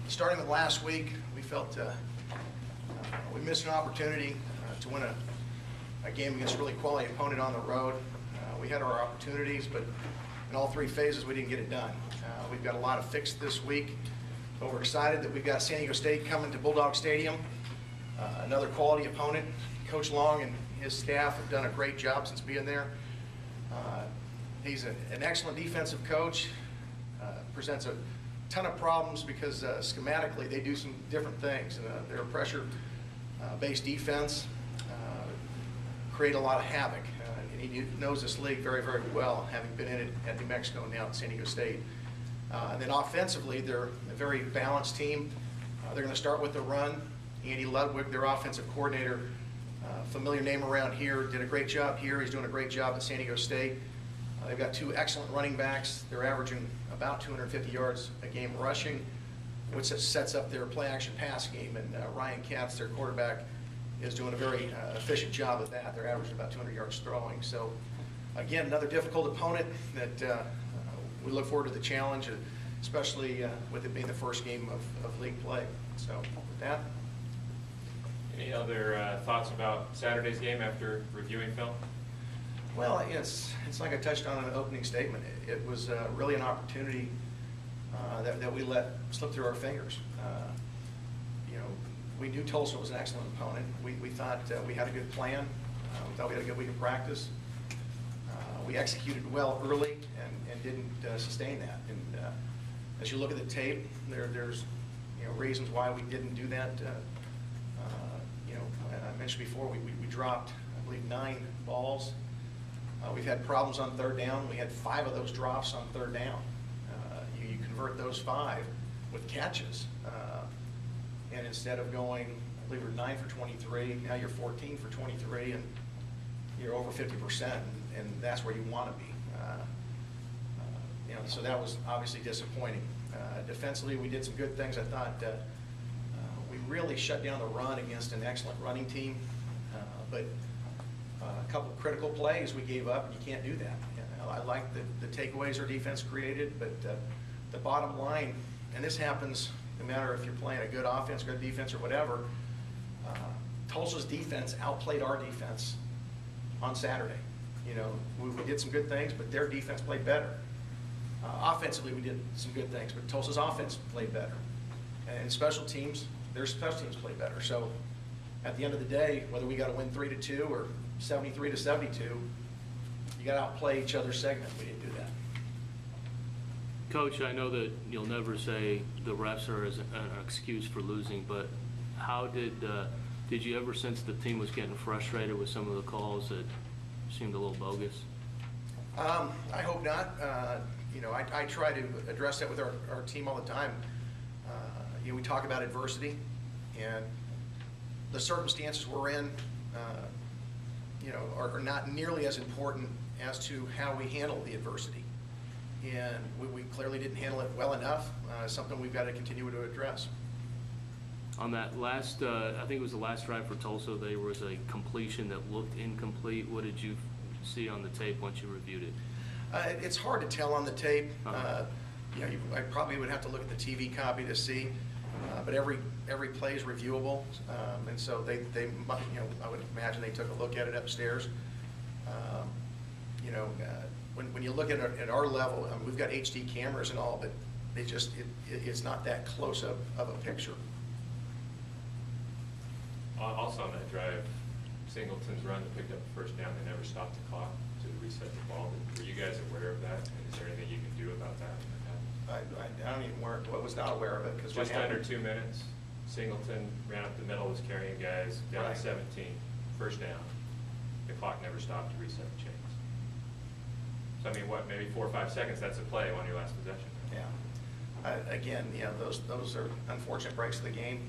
Starting with last week, we felt we missed an opportunity to win a game against a really quality opponent on the road. We had our opportunities, but in all three phases, we didn't get it done. We've got a lot of fixed this week, but we're excited that we've got San Diego State coming to Bulldog Stadium, another quality opponent. Coach Long and his staff have done a great job since being there. He's an excellent defensive coach, presents a ton of problems because schematically they do some different things. They're a pressure-based defense, create a lot of havoc. And he knows this league very, very well, having been in it at New Mexico and now at San Diego State. And then offensively, they're a very balanced team. They're going to start with the run. Andy Ludwig, their offensive coordinator, familiar name around here, did a great job here. He's doing a great job at San Diego State. They've got two excellent running backs. They're averaging about 250 yards a game rushing, which sets up their play-action pass game. And Ryan Katz, their quarterback, is doing a very efficient job of that. They're averaging about 200 yards throwing. So, again, another difficult opponent that we look forward to the challenge, especially with it being the first game of league play. So, with that. Any other thoughts about Saturday's game after reviewing film? Well, it's like I touched on in the opening statement. It was really an opportunity that we let slip through our fingers. We knew Tulsa was an excellent opponent. We thought we had a good plan. We thought we had a good week of practice. We executed well early and didn't sustain that. And as you look at the tape, there's reasons why we didn't do that. I mentioned before, we dropped, I believe, 9 balls. We've had problems on third down. We had 5 of those drops on third down. You convert those 5 with catches. And instead of going, I believe we're 9 for 23, now you're 14 for 23, and you're over 50%, and that's where you want to be. So that was obviously disappointing. Defensively, we did some good things. I thought we really shut down the run against an excellent running team, but a couple of critical plays we gave up, and you can't do that. I like the takeaways our defense created, but the bottom line, and this happens no matter if you're playing a good offense, good defense, or whatever, Tulsa's defense outplayed our defense on Saturday. We did some good things, but their defense played better. Offensively, we did some good things, but Tulsa's offense played better. And special teams, their special teams played better. So at the end of the day, whether we got to win 3-2 or 73-72, you got to outplay each other's segment. We didn't do that. Coach, I know that you'll never say the refs are an excuse for losing, but how did you ever sense the team was getting frustrated with some of the calls that seemed a little bogus? I hope not. I try to address that with our team all the time. We talk about adversity, and the circumstances we're in, are not nearly as important as to how we handle the adversity. And we clearly didn't handle it well enough. Something we've got to continue to address. On that last, I think it was the last drive for Tulsa, there was a completion that looked incomplete. What did you see on the tape once you reviewed it? It's hard to tell on the tape. I probably would have to look at the TV copy to see. But every play is reviewable, and so they I would imagine they took a look at it upstairs. When you look at our level, we've got HD cameras and all, but it's not that close of a picture. Also on that drive, Singleton's run that picked up the first down, they never stopped the clock to reset the ball. Were you guys aware of that? And is there anything you can do about that? I don't even was not aware of it. Because just under 2 minutes, Singleton ran up the middle, was carrying guys down right. to 17, first down. The clock never stopped to reset the chains. So I mean, maybe 4 or 5 seconds, that's a play on your last possession. Yeah. Again, those are unfortunate breaks of the game.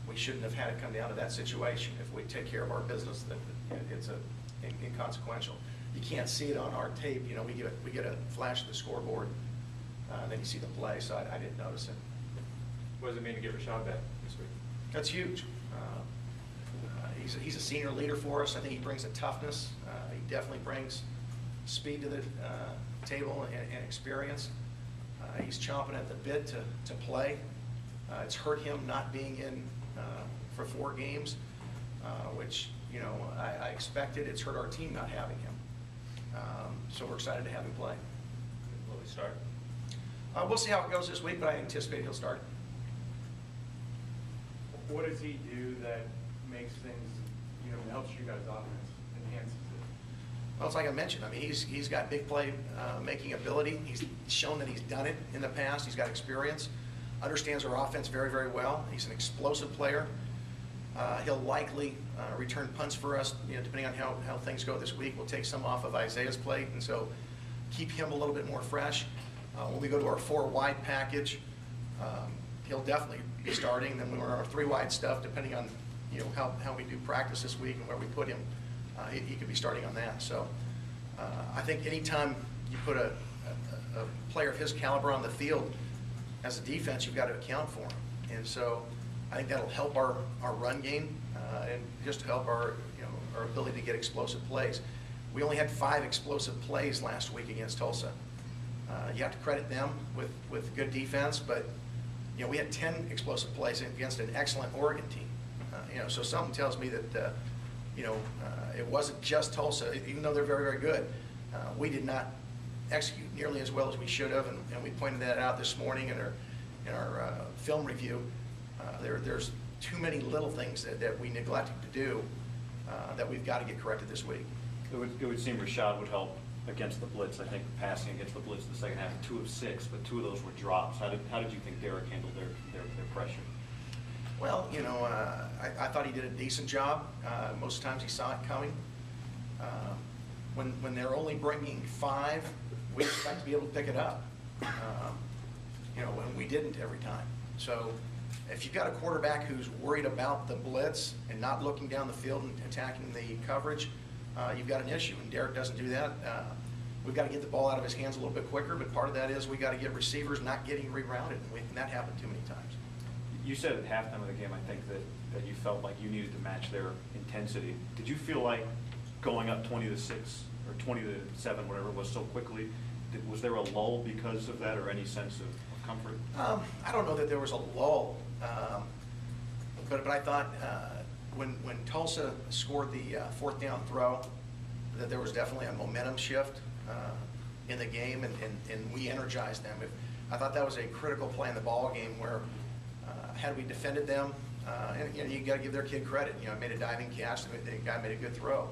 We shouldn't have had it come down to that situation. If we take care of our business, then it's inconsequential. You can't see it on our tape. We get a flash of the scoreboard, and then you see the play. So I didn't notice it. What does it mean to get Rashad back this week? That's huge. He's a senior leader for us. I think he brings a toughness. He definitely brings speed to the table and experience. He's chomping at the bit to play. It's hurt him not being in for 4 games, which, you know, I expected. It's hurt our team not having him. So we're excited to have him play. Will he start? We'll see how it goes this week, but I anticipate he'll start. What does he do that makes things, you know, helps you guys' offense, enhances it? Well, it's like I mentioned. I mean, he's got big play making ability. He's shown that he's done it in the past. He's got experience, understands our offense very, very well. He's an explosive player. He'll likely return punts for us, you know, depending on how things go this week. We'll take some off of Isaiah's plate, and so keep him a little bit more fresh. When we go to our 4-wide package, he'll definitely be starting. Then when we're on our 3-wide stuff, depending on, you know, how we do practice this week and where we put him, he could be starting on that. So I think anytime you put a player of his caliber on the field, as a defense, you've got to account for him. And so I think that'll help our run game and just help our ability to get explosive plays. We only had 5 explosive plays last week against Tulsa. You have to credit them with good defense, but you know, we had 10 explosive plays against an excellent Oregon team. You know, so something tells me that you know, it wasn't just Tulsa, even though they're very, very good. We did not execute nearly as well as we should have, and we pointed that out this morning in our film review. There's too many little things that we neglected to do that we've got to get corrected this week. It would seem Rashad would help against the blitz. I think passing against the blitz in the second half, 2 of 6, but 2 of those were drops. How did you think Derek handled their pressure? Well, you know, I thought he did a decent job. Most times he saw it coming. When they're only bringing 5, we expect to be able to pick it up. You know, when we didn't every time. So if you've got a quarterback who's worried about the blitz and not looking down the field and attacking the coverage, you've got an issue, and Derek doesn't do that. We've got to get the ball out of his hands a little bit quicker, but part of that is we got to get receivers not getting rerouted, and that happened too many times. You said at halftime of the game, I think, that you felt like you needed to match their intensity. Did you feel like going up 20-6 or 20-7, whatever it was, so quickly, was there a lull because of that, or any sense of comfort? I don't know that there was a lull, but I thought when Tulsa scored the 4th down throw, that there was definitely a momentum shift in the game, and we energized them. I thought that was a critical play in the ball game where had we defended them, and you know, you got to give their kid credit. You know, made a diving catch, the guy made a good throw.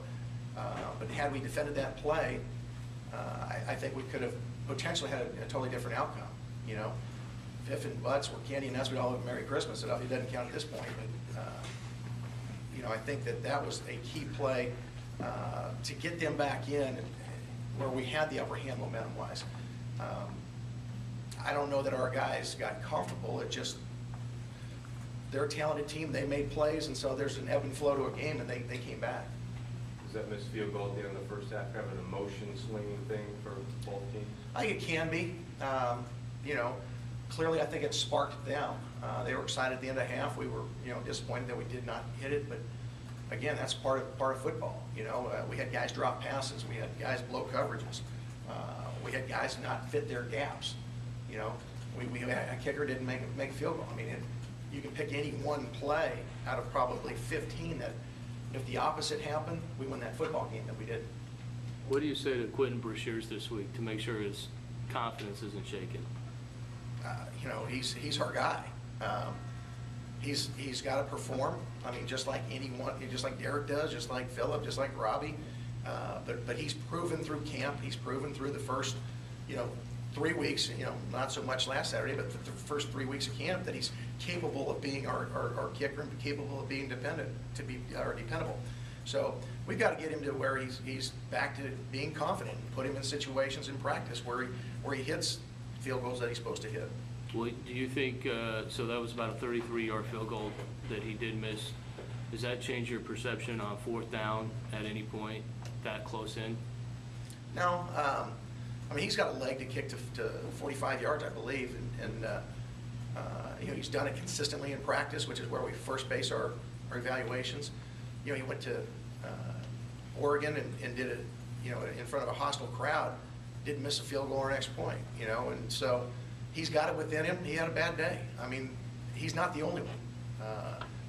But had we defended that play, I think we could have potentially had a totally different outcome. You know, if and buts were candy and nuts, we'd all have a Merry Christmas. It doesn't count at this point, but you know, I think that was a key play to get them back in where we had the upper hand momentum-wise. I don't know that our guys got comfortable. It just, they're a talented team. They made plays, and so there's an ebb and flow to a game, and they came back. Does that missed field goal at the end of the first half have an emotion swinging thing for both teams? I think it can be. You know, clearly I think it sparked them. They were excited at the end of the half. We were, you know, disappointed that we did not hit it, but again, that's part of football. You know, we had guys drop passes. We had guys blow coverages. We had guys not fit their gaps. You know, we had a kicker didn't make a field goal. I mean, you can pick any one play out of probably 15 that if the opposite happened, we win that football game that we did. What do you say to Quentin Brashears this week to make sure his confidence isn't shaken? You know, he's our guy. He's got to perform. I mean, just like anyone, just like Derek does, just like Phillip, just like Robbie. But he's proven through camp. He's proven through the first, you know, 3 weeks. You know, not so much last Saturday, but the first 3 weeks of camp that he's capable of being our kicker and capable of being dependable. So we've got to get him to where he's back to being confident and put him in situations in practice where he hits field goals that he's supposed to hit. Well, do you think, so that was about a 33-yard field goal that he did miss. Does that change your perception on 4th down at any point that close in? No. I mean, he's got a leg to kick to 45 yards, I believe, and you know, he's done it consistently in practice, which is where we first base our evaluations. You know, he went to Oregon and did it, you know, in front of a hostile crowd, didn't miss a field goal or an extra point, you know, and so he's got it within him. He had a bad day. I mean, he's not the only one.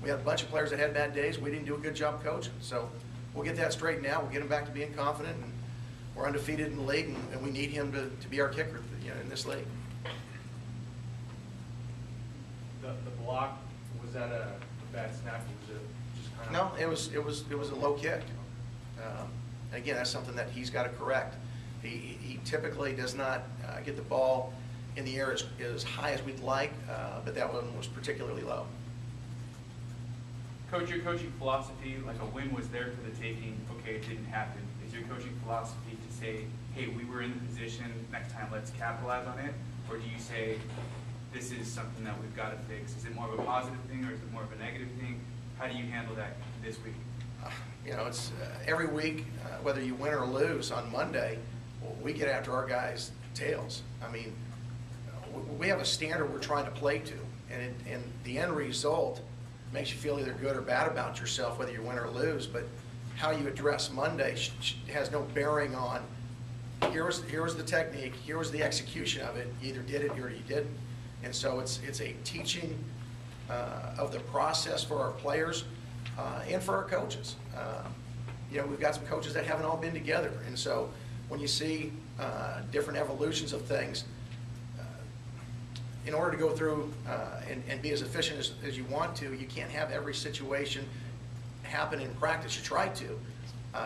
We had a bunch of players that had bad days. We didn't do a good job coaching. So we'll get that straightened out. We'll get him back to being confident. And we're undefeated in the league, and we need him to be our kicker, in this league. The block, was that a bad snap, or was it just kind of? No, it was a low kick. And again, that's something that he's got to correct. He typically does not get the ball in the air as high as we'd like, but that one was particularly low. Coach, your coaching philosophy, like a win was there for the taking, okay, it didn't happen. Is your coaching philosophy to say, hey, we were in the position, next time let's capitalize on it? Or do you say, this is something that we've got to fix? Is it more of a positive thing or is it more of a negative thing? How do you handle that this week? It's every week, whether you win or lose on Monday, we get after our guys' tails. I mean, we have a standard we're trying to play to, and the end result makes you feel either good or bad about yourself, whether you win or lose, but how you address Monday has no bearing on here was the technique, here was the execution of it, you either did it or you didn't. And so it's a teaching of the process for our players and for our coaches. We've got some coaches that haven't all been together, and so when you see different evolutions of things, in order to go through and be as efficient as you want to, you can't have every situation happen in practice. You try to.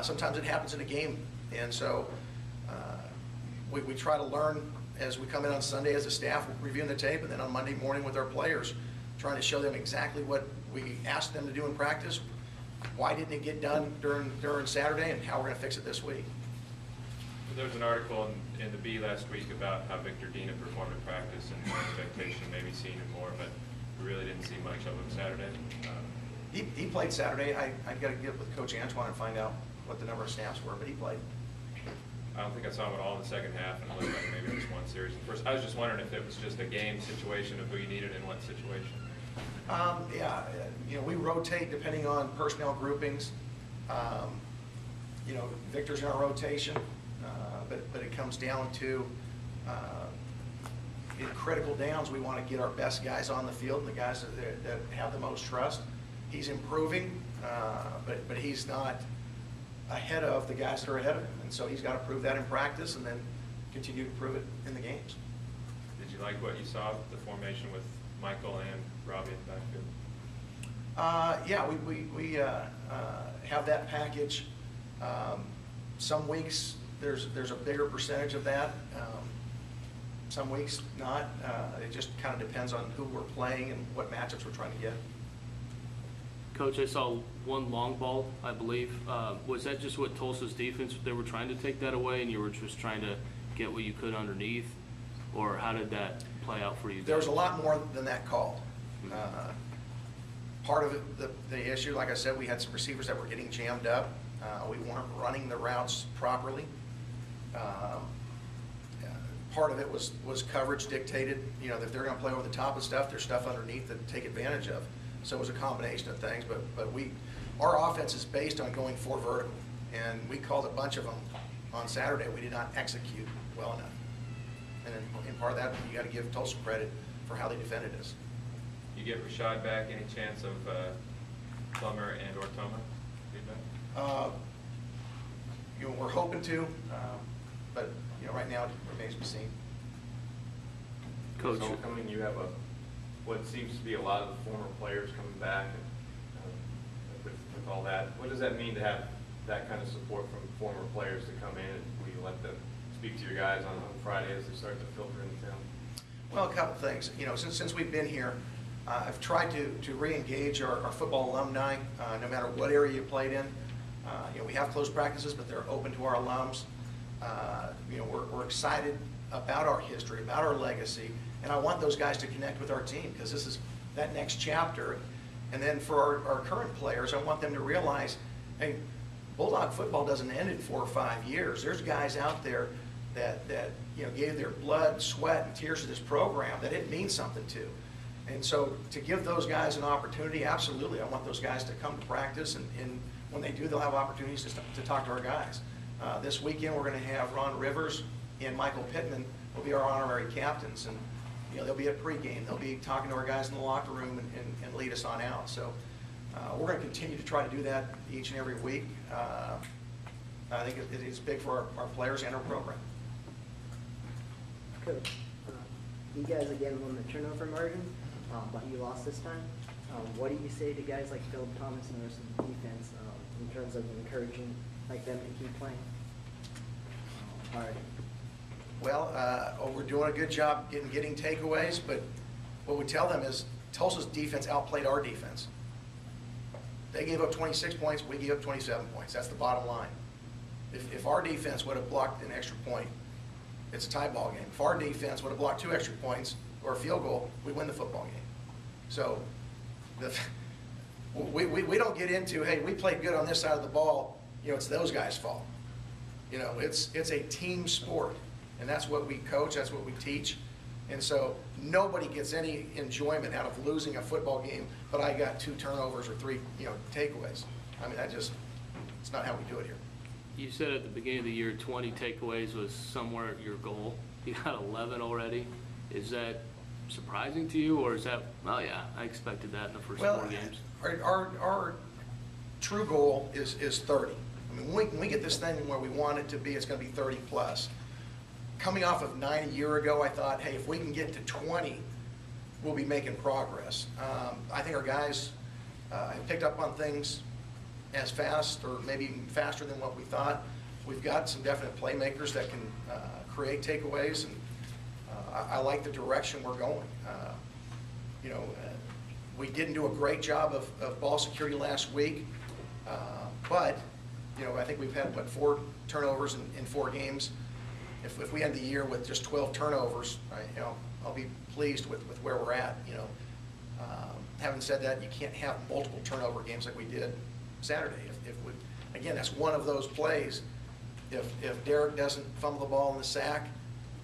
Sometimes it happens in a game. And so we try to learn as we come in on Sunday as a staff, reviewing the tape, and then on Monday morning with our players, trying to show them exactly what we asked them to do in practice, why didn't it get done during Saturday, and how we're going to fix it this week. There was an article in the Bee last week about how Victor Dina performed in practice and expectation, maybe seeing him more, but we really didn't see much of him Saturday. He played Saturday. I got to get with Coach Antoine and find out what the number of snaps were, but he played. I don't think I saw him at all in the second half, and it looked like maybe it was one series. First, I was just wondering if it was just a game situation of who you needed in what situation. We rotate depending on personnel groupings. Victor's in our rotation, but it comes down to in critical downs, we want to get our best guys on the field, the guys that have the most trust. He's improving, but he's not ahead of the guys that are ahead of him, and so he's got to prove that in practice and then continue to prove it in the games. Did you like what you saw, the formation with Michael and Robbie in the backfield? We have that package. Some weeks there's a bigger percentage of that. Some weeks not. It just kind of depends on who we're playing and what matchups we're trying to get. Coach, I saw one long ball, I believe. Was that just what Tulsa's defense, they were trying to take that away and you were just trying to get what you could underneath? Or how did that play out for you guys? There was a lot more than that called. Part of it, the issue, like I said, we had some receivers that were getting jammed up. We weren't running the routes properly. Part of it was coverage dictated. If they're going to play over the top of stuff, there's stuff underneath that take advantage of. So it was a combination of things. But our offense is based on going 4 vertical, and we called a bunch of them on Saturday. We did not execute well enough. And then in part of that, you got to give Tulsa credit for how they defended us. You get Rashad back, any chance of Plummer and or Toma feedback? We're hoping to, but right now it remains to be seen. Coach, Homecoming, you have what seems to be a lot of the former players coming back, and with all that. What does that mean to have that kind of support from former players to come in, and will you let them speak to your guys on Friday as they start to filter into town? Well, a couple things. Since we've been here, I've tried to re-engage our football alumni, no matter what area you played in. We have closed practices, but they're open to our alums. We're excited about our history, about our legacy, and I want those guys to connect with our team because this is that next chapter. And then for our current players, I want them to realize, hey, Bulldog football doesn't end in 4 or 5 years. There's guys out there that gave their blood, sweat, and tears to this program that it means something to. And so to give those guys an opportunity, absolutely, I want those guys to come to practice, and when they do, they'll have opportunities to talk to our guys. This weekend, we're going to have Ron Rivers and Michael Pittman will be our honorary captains, and they'll be at pregame. They'll be talking to our guys in the locker room and lead us on out. So we're going to continue to try to do that each and every week. I think it's big for our players and our program. Coach, you guys again won the turnover margin, but you lost this time. What do you say to guys like Phil Thomas and the rest of the defense in terms of encouraging like them to keep playing hard? Well, we're doing a good job getting takeaways, but what we tell them is Tulsa's defense outplayed our defense. They gave up 26 points, we gave up 27 points. That's the bottom line. If our defense would have blocked an extra point, it's a tie ball game. If our defense would have blocked 2 extra points or a field goal, we win the football game. So we don't get into, hey, we played good on this side of the ball, it's those guys' fault. It's a team sport, and that's what we coach, that's what we teach. And so nobody gets any enjoyment out of losing a football game, but I got 2 turnovers or 3, takeaways. I mean, it's not how we do it here. You said at the beginning of the year 20 takeaways was somewhere your goal. You got 11 already. Is that surprising to you, or is that, well, yeah, I expected that in the first 4 games? Our true goal is 30. I mean, when we get this thing where we want it to be, it's going to be 30 plus. Coming off of 9 a year ago, I thought, hey, if we can get to 20, we'll be making progress. I think our guys have picked up on things as fast or maybe even faster than what we thought. We've got some definite playmakers that can create takeaways, and I like the direction we're going. We didn't do a great job of ball security last week, but I think we've had, 4 turnovers in 4 games. If we end the year with just 12 turnovers, I'll be pleased with where we're at. Having said that, you can't have multiple turnover games like we did Saturday. Again, that's one of those plays. If Derek doesn't fumble the ball in the sack,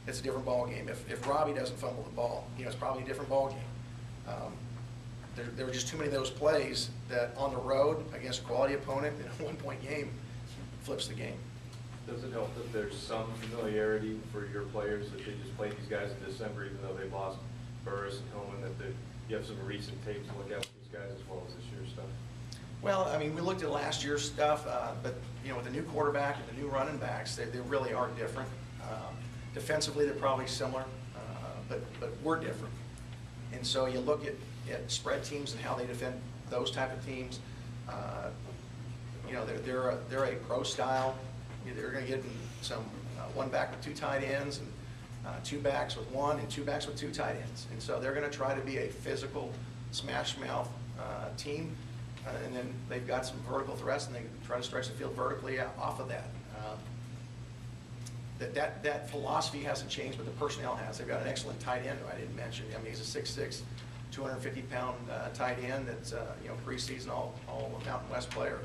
it's a different ball game. If Robbie doesn't fumble the ball, it's probably a different ball game. There were just too many of those plays that on the road against a quality opponent in a 1-point game flips the game. Does it help that there's some familiarity for your players, that they just played these guys in December, even though they've lost Burris and Coleman, that you have some recent tapes to look at with these guys as well as this year's stuff? Well, I mean, we looked at last year's stuff, but with the new quarterback and the new running backs, they really are different. Defensively, they're probably similar, but we're different. And so you look at spread teams and how they defend those type of teams. They're a pro style. They're going to get some 1 back with 2 tight ends, and 2 backs with 1, and 2 backs with 2 tight ends. And so they're going to try to be a physical, smash mouth team. And then they've got some vertical threats, and they try to stretch the field vertically off of that. That philosophy hasn't changed, but the personnel has. They've got an excellent tight end who I didn't mention. I mean, he's a 6'6", 250-pound tight end that's preseason all Mountain West player.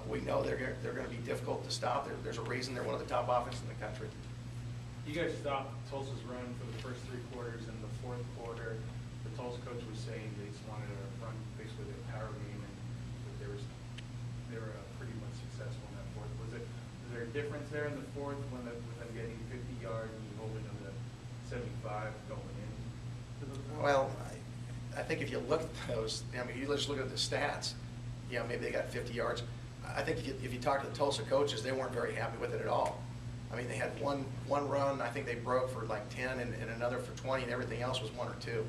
We know they're going to be difficult to stop. There's a reason they're one of the top offenses in the country. You guys stopped Tulsa's run for the first 3 quarters. In the 4th quarter, the Tulsa coach was saying they just wanted to run basically the power game, and that they were pretty much successful in that 4th. Was there a difference there in the 4th with them getting 50 yards and you holding them to 75 going in? Well, I think if you look at those, I mean, you just look at the stats. Maybe they got 50 yards. I think if you talk to the Tulsa coaches, they weren't very happy with it at all. I mean, they had one run, I think they broke for like 10 and another for 20, and everything else was 1 or 2.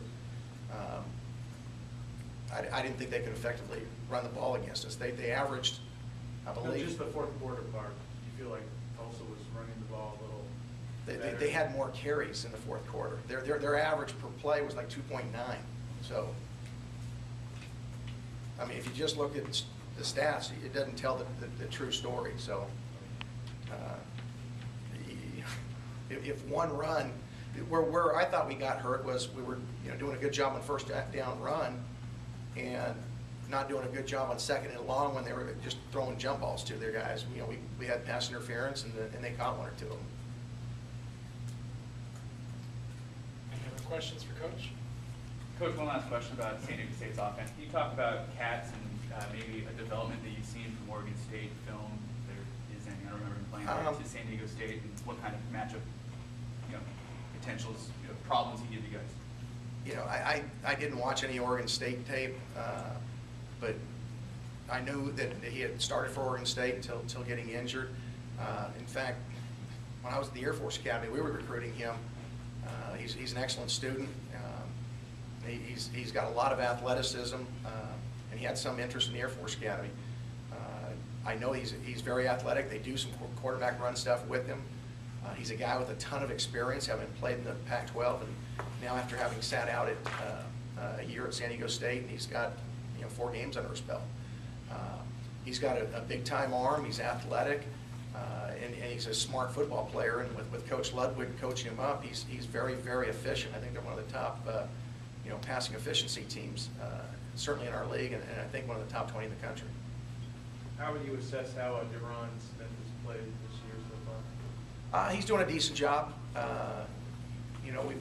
I didn't think they could effectively run the ball against us. They averaged, I believe. No, just the 4th quarter part. You feel like Tulsa was running the ball a little better? They had more carries in the 4th quarter. Their average per play was like 2.9. So, I mean, if you just look at the stats, it doesn't tell the true story. So, if one run, where I thought we got hurt was we were doing a good job on first down run and not doing a good job on 2nd and long when they were just throwing jump balls to their guys. We had pass interference and they caught 1 or 2 of them. Any other questions for Coach? Coach, one last question about San Diego State's offense. Can you talk about cats and maybe a development that you've seen from Oregon State film? There is any, I don't remember him playing there, to San Diego State, and what kind of matchup potential problems he gave you guys? You know, I didn't watch any Oregon State tape, but I knew that he had started for Oregon State until getting injured. In fact, when I was at the Air Force Academy, we were recruiting him. He's an excellent student. He's got a lot of athleticism, and he had some interest in the Air Force Academy. I know he's very athletic. They do some quarterback run stuff with him. He's a guy with a ton of experience, having played in the Pac-12, and now after having sat out at a year at San Diego State, and he's got 4 games under his belt. He's got a big-time arm. He's athletic, and he's a smart football player. And with Coach Ludwig coaching him up, he's very, very efficient. I think they're one of the top passing efficiency teams, certainly in our league, and I think one of the top 20 in the country. How would you assess how DeRon Smith has played this year so far? He's doing a decent job.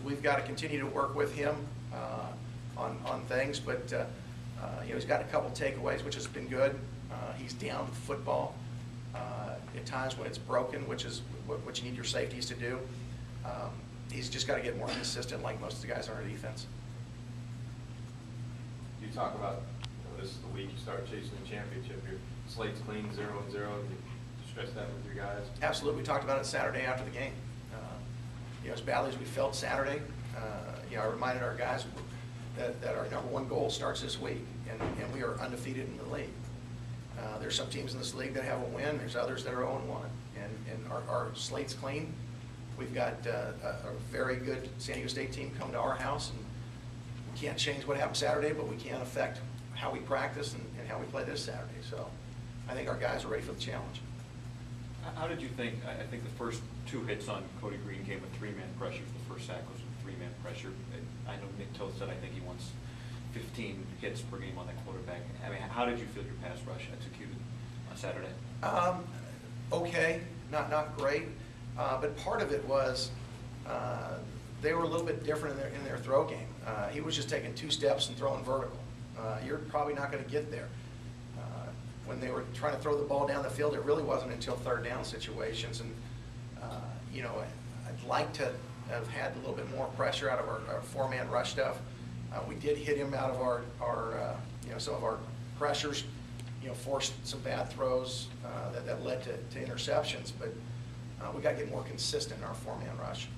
We've got to continue to work with him on things, but he's got a couple takeaways, which has been good. He's down with football at times when it's broken, which is what you need your safeties to do. He's just got to get more consistent, like most of the guys on our defense. You talk about this is the week you start chasing the championship. Your slate's clean, 0-0. You stress that with your guys? Absolutely. We talked about it Saturday after the game. As badly as we felt Saturday, I reminded our guys that our #1 goal starts this week, and we are undefeated in the league. There's some teams in this league that have a win. There's others that are 0-1, and our slate's clean. We've got a very good San Diego State team coming to our house, and we can't change what happened Saturday, but we can affect how we practice and how we play this Saturday. So I think our guys are ready for the challenge. How did you think, I think the first 2 hits on Cody Green came with 3-man pressure. The first sack was with 3-man pressure. I know Nick Toth said I think he wants 15 hits per game on that quarterback. I mean, how did you feel your pass rush executed on Saturday? Okay, not great, but part of it was they were a little bit different in their throw game. He was just taking 2 steps and throwing vertical. You're probably not going to get there. When they were trying to throw the ball down the field, it really wasn't until 3rd down situations. And, I'd like to have had a little bit more pressure out of our 4-man rush stuff. We did hit him out of our some of our pressures, forced some bad throws that led to interceptions. But we got to get more consistent in our 4-man rush.